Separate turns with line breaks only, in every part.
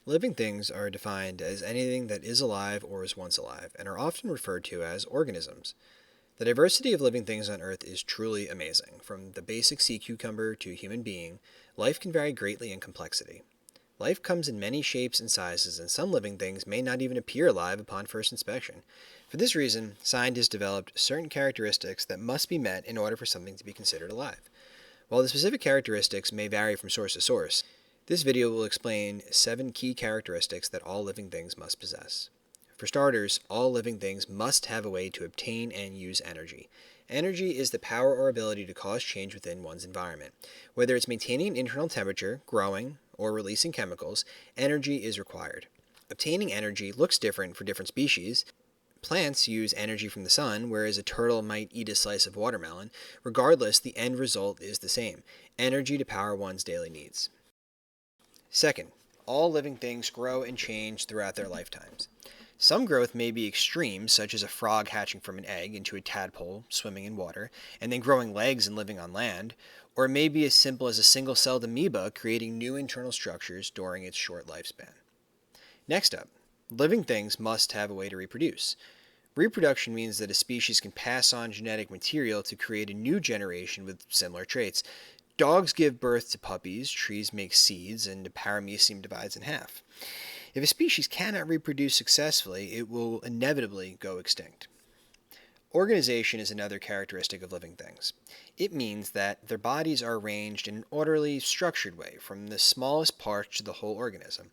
Living things are defined as anything that is alive or was once alive, and are often referred to as organisms. The diversity of living things on Earth is truly amazing. From the basic sea cucumber to human being, life can vary greatly in complexity. Life comes in many shapes and sizes, and some living things may not even appear alive upon first inspection. For this reason, scientists developed certain characteristics that must be met in order for something to be considered alive. While the specific characteristics may vary from source to source, this video will explain 7 key characteristics that all living things must possess. For starters, all living things must have a way to obtain and use energy. Energy is the power or ability to cause change within one's environment. Whether it's maintaining an internal temperature, growing, or releasing chemicals, energy is required. Obtaining energy looks different for different species. Plants use energy from the sun, whereas a turtle might eat a slice of watermelon. Regardless, the end result is the same: energy to power one's daily needs. Second, all living things grow and change throughout their lifetimes. Some growth may be extreme, such as a frog hatching from an egg into a tadpole swimming in water, and then growing legs and living on land, or it may be as simple as a single-celled amoeba creating new internal structures during its short lifespan. Next up, living things must have a way to reproduce. Reproduction means that a species can pass on genetic material to create a new generation with similar traits. Dogs give birth to puppies, trees make seeds, and a paramecium divides in half. If a species cannot reproduce successfully, it will inevitably go extinct. Organization is another characteristic of living things. It means that their bodies are arranged in an orderly, structured way, from the smallest parts to the whole organism.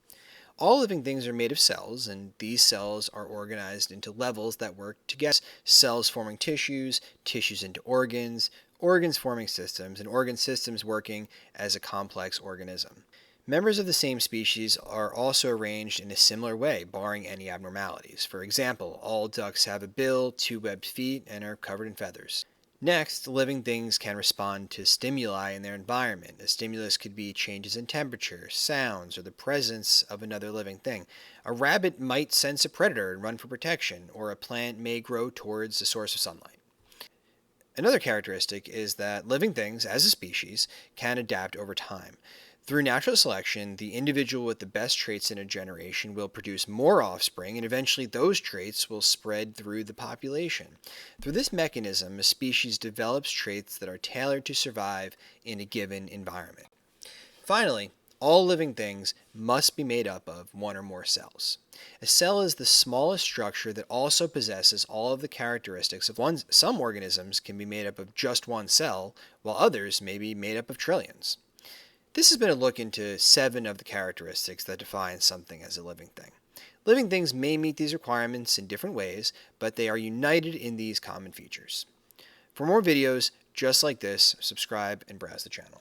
All living things are made of cells, and these cells are organized into levels that work together. Cells forming tissues, tissues into organs, organs forming systems, and organ systems working as a complex organism. Members of the same species are also arranged in a similar way, barring any abnormalities. For example, all ducks have a bill, 2 webbed feet, and are covered in feathers. Next, living things can respond to stimuli in their environment. A stimulus could be changes in temperature, sounds, or the presence of another living thing. A rabbit might sense a predator and run for protection, or a plant may grow towards a source of sunlight. Another characteristic is that living things, as a species, can adapt over time. Through natural selection, the individual with the best traits in a generation will produce more offspring, and eventually those traits will spread through the population. Through this mechanism, a species develops traits that are tailored to survive in a given environment. Finally, all living things must be made up of one or more cells. A cell is the smallest structure that also possesses all of the characteristics of one. Some organisms can be made up of just one cell, while others may be made up of trillions. This has been a look into 7 of the characteristics that define something as a living thing. Living things may meet these requirements in different ways, but they are united in these common features. For more videos just like this, subscribe and browse the channel.